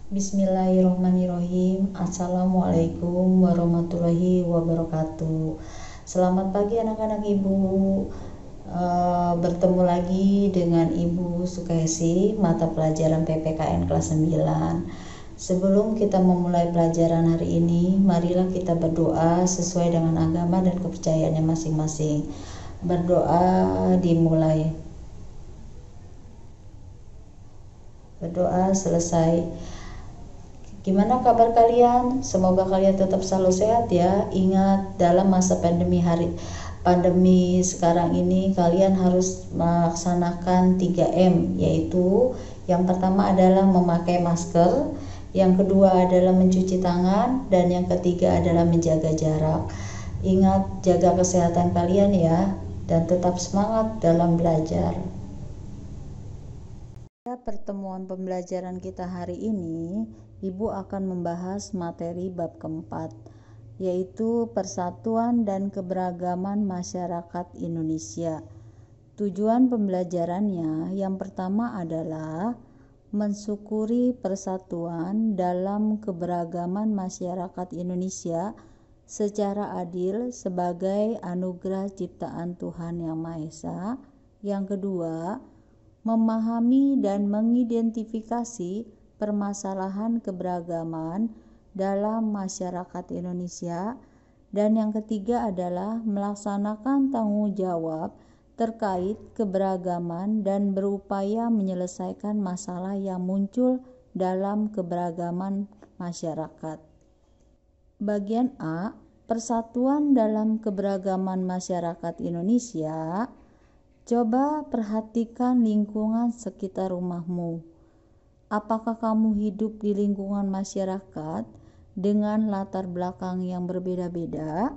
Bismillahirrahmanirrahim. Assalamualaikum warahmatullahi wabarakatuh. Selamat pagi anak-anak ibu. Bertemu lagi dengan Ibu Sukaisi, mata pelajaran PPKN kelas 9. Sebelum kita memulai pelajaran hari ini, marilah kita berdoa sesuai dengan agama dan kepercayaannya masing-masing. Berdoa dimulai. Berdoa selesai. Gimana kabar kalian? Semoga kalian tetap selalu sehat ya. Ingat, dalam masa pandemi sekarang ini kalian harus melaksanakan 3M, yaitu yang pertama adalah memakai masker, yang kedua adalah mencuci tangan, dan yang ketiga adalah menjaga jarak. Ingat, jaga kesehatan kalian ya, dan tetap semangat dalam belajar. Pertemuan pembelajaran kita hari ini, Ibu akan membahas materi bab keempat, yaitu Persatuan dan Keberagaman Masyarakat Indonesia. Tujuan pembelajarannya yang pertama adalah mensyukuri persatuan dalam keberagaman masyarakat Indonesia secara adil sebagai anugerah ciptaan Tuhan Yang Maha Esa. Yang kedua, memahami dan mengidentifikasi permasalahan keberagaman dalam masyarakat Indonesia. Dan yang ketiga adalah melaksanakan tanggung jawab terkait keberagaman dan berupaya menyelesaikan masalah yang muncul dalam keberagaman masyarakat. Bagian A, persatuan dalam keberagaman masyarakat Indonesia. Coba perhatikan lingkungan sekitar rumahmu. Apakah kamu hidup di lingkungan masyarakat dengan latar belakang yang berbeda-beda?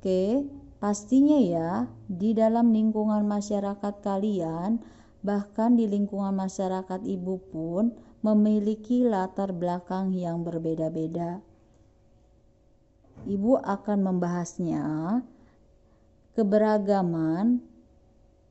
Oke, pastinya ya, di dalam lingkungan masyarakat kalian, bahkan di lingkungan masyarakat ibu pun memiliki latar belakang yang berbeda-beda. Ibu akan membahasnya. Keberagaman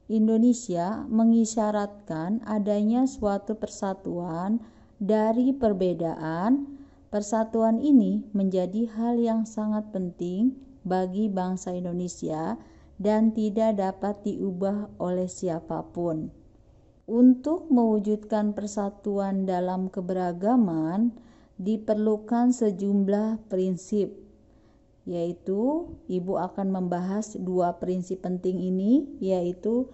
Indonesia mengisyaratkan adanya suatu persatuan dari perbedaan. Persatuan ini menjadi hal yang sangat penting bagi bangsa Indonesia dan tidak dapat diubah oleh siapapun. Untuk mewujudkan persatuan dalam keberagaman diperlukan sejumlah prinsip, yaitu Ibu akan membahas dua prinsip penting ini, yaitu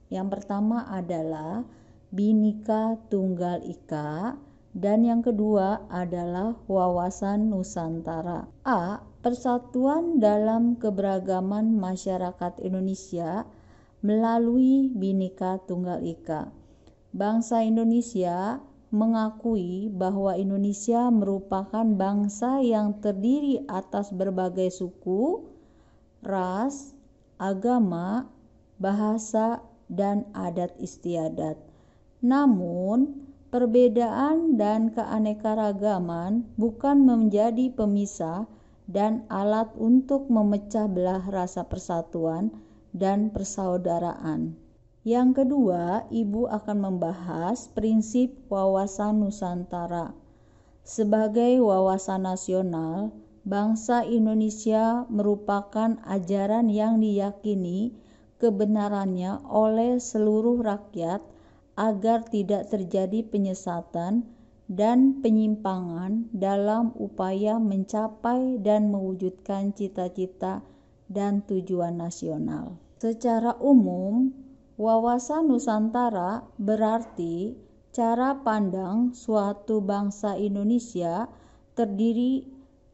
yang pertama adalah Bhinneka Tunggal Ika dan yang kedua adalah wawasan Nusantara. A. Persatuan dalam keberagaman masyarakat Indonesia melalui Bhinneka Tunggal Ika. Bangsa Indonesia mengakui bahwa Indonesia merupakan bangsa yang terdiri atas berbagai suku, ras, agama, bahasa, dan adat istiadat. Namun, perbedaan dan keanekaragaman bukan menjadi pemisah dan alat untuk memecah belah rasa persatuan dan persaudaraan. Yang kedua, Ibu akan membahas prinsip wawasan Nusantara. Sebagai wawasan nasional, bangsa Indonesia merupakan ajaran yang diyakini kebenarannya oleh seluruh rakyat agar tidak terjadi penyesatan dan penyimpangan dalam upaya mencapai dan mewujudkan cita-cita dan tujuan nasional. Secara umum, wawasan Nusantara berarti cara pandang suatu bangsa Indonesia terdiri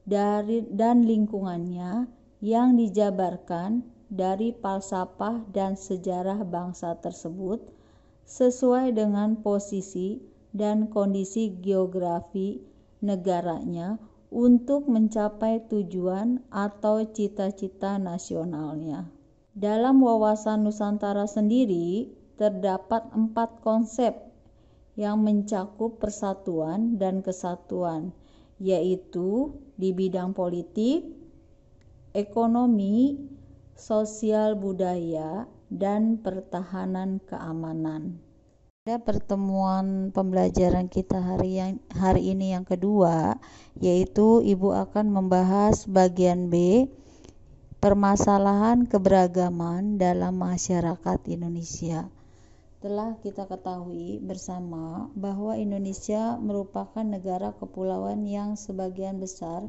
dari dan lingkungannya yang dijabarkan dari falsafah dan sejarah bangsa tersebut sesuai dengan posisi dan kondisi geografi negaranya untuk mencapai tujuan atau cita-cita nasionalnya. Dalam wawasan Nusantara sendiri terdapat 4 konsep yang mencakup persatuan dan kesatuan, yaitu di bidang politik, ekonomi, sosial budaya, dan pertahanan keamanan. Pada pertemuan pembelajaran kita hari ini yang kedua, yaitu Ibu akan membahas bagian B, permasalahan keberagaman dalam masyarakat Indonesia. Telah kita ketahui bersama bahwa Indonesia merupakan negara kepulauan yang sebagian besar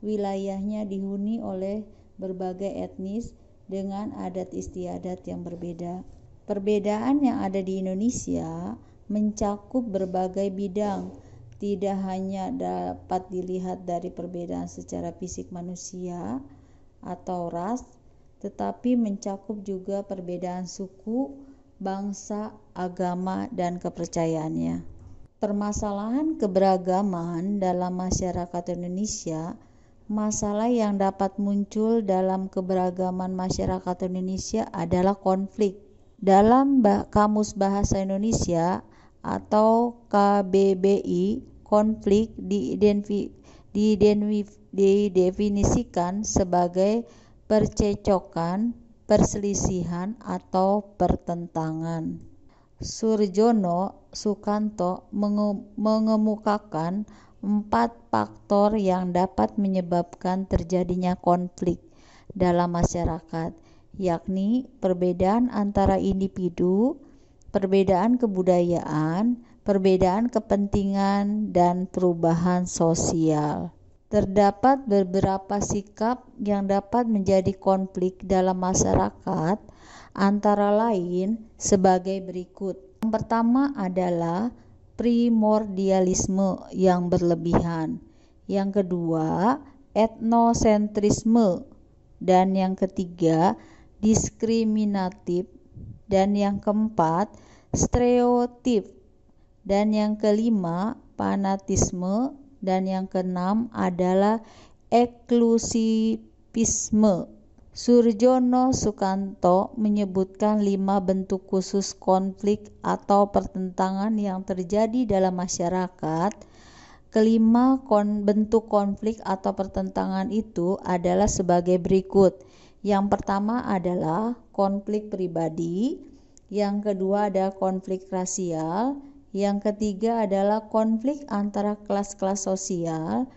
wilayahnya dihuni oleh berbagai etnis dengan adat istiadat yang berbeda. Perbedaan yang ada di Indonesia mencakup berbagai bidang, tidak hanya dapat dilihat dari perbedaan secara fisik manusia atau ras, tetapi mencakup juga perbedaan suku, bangsa, agama, dan kepercayaannya. Permasalahan keberagaman dalam masyarakat Indonesia, masalah yang dapat muncul dalam keberagaman masyarakat Indonesia adalah konflik. Dalam Kamus Bahasa Indonesia atau KBBI, konflik didefinisikan sebagai percecokan, perselisihan, atau pertentangan. Surjono Sukanto mengemukakan 4 faktor yang dapat menyebabkan terjadinya konflik dalam masyarakat, yakni perbedaan antara individu, perbedaan kebudayaan, perbedaan kepentingan, dan perubahan sosial. Terdapat beberapa sikap yang dapat menjadi konflik dalam masyarakat, antara lain sebagai berikut. Yang pertama adalah primordialisme yang berlebihan. Yang kedua, etnosentrisme. Dan yang ketiga, diskriminatif. Dan yang keempat, stereotip. Dan yang kelima, fanatisme. Dan yang keenam adalah eksklusivisme. Surjono Sukanto menyebutkan 5 bentuk khusus konflik atau pertentangan yang terjadi dalam masyarakat. Kelima bentuk konflik atau pertentangan itu adalah sebagai berikut. Yang pertama adalah konflik pribadi, yang kedua ada konflik rasial, yang ketiga adalah konflik antara kelas-kelas sosial,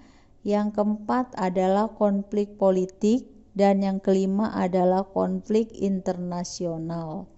yang keempat adalah konflik politik, dan yang kelima adalah konflik internasional.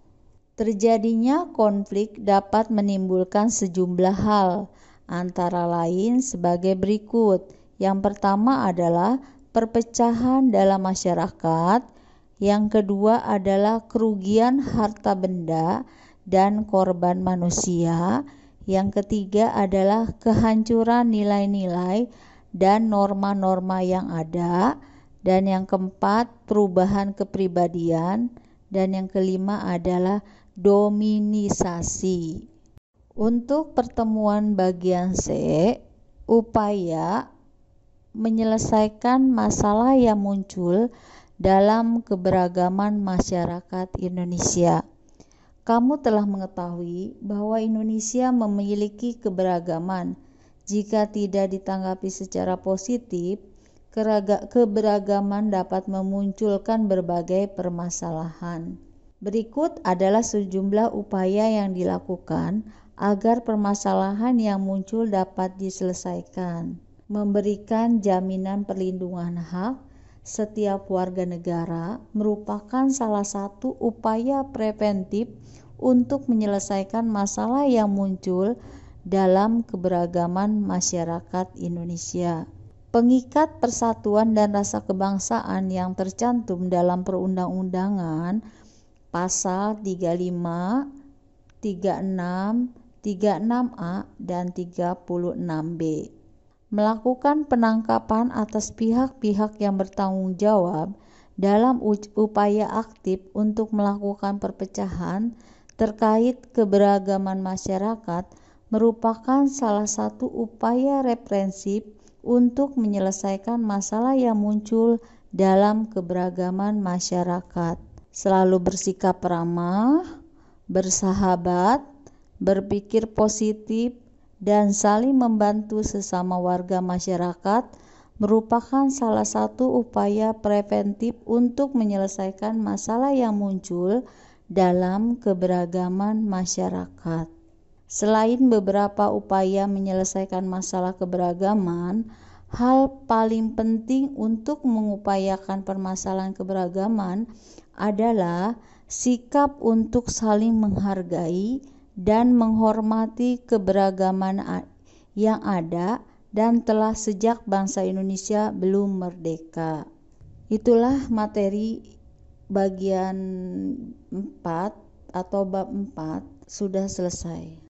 Terjadinya konflik dapat menimbulkan sejumlah hal, antara lain sebagai berikut. Yang pertama adalah perpecahan dalam masyarakat, yang kedua adalah kerugian harta benda dan korban manusia, yang ketiga adalah kehancuran nilai-nilai dan norma-norma yang ada, dan yang keempat perubahan kepribadian, dan yang kelima adalah dominisasi. Untuk pertemuan bagian C, upaya menyelesaikan masalah yang muncul dalam keberagaman masyarakat Indonesia. Kamu telah mengetahui bahwa Indonesia memiliki keberagaman. Jika tidak ditanggapi secara positif, keberagaman dapat memunculkan berbagai permasalahan. Berikut adalah sejumlah upaya yang dilakukan agar permasalahan yang muncul dapat diselesaikan. Memberikan jaminan perlindungan hak setiap warga negara merupakan salah satu upaya preventif untuk menyelesaikan masalah yang muncul dalam keberagaman masyarakat Indonesia. Pengikat persatuan dan rasa kebangsaan yang tercantum dalam perundang-undangan pasal 35, 36, 36A, dan 36B. Melakukan penangkapan atas pihak-pihak yang bertanggung jawab dalam upaya aktif untuk melakukan perpecahan terkait keberagaman masyarakat merupakan salah satu upaya represif untuk menyelesaikan masalah yang muncul dalam keberagaman masyarakat. Selalu bersikap ramah, bersahabat, berpikir positif, dan saling membantu sesama warga masyarakat merupakan salah satu upaya preventif untuk menyelesaikan masalah yang muncul dalam keberagaman masyarakat. Selain beberapa upaya menyelesaikan masalah keberagaman, hal paling penting untuk mengupayakan permasalahan keberagaman adalah sikap untuk saling menghargai dan menghormati keberagaman yang ada dan telah sejak bangsa Indonesia belum merdeka. Itulah materi bagian 4 atau bab 4 sudah selesai.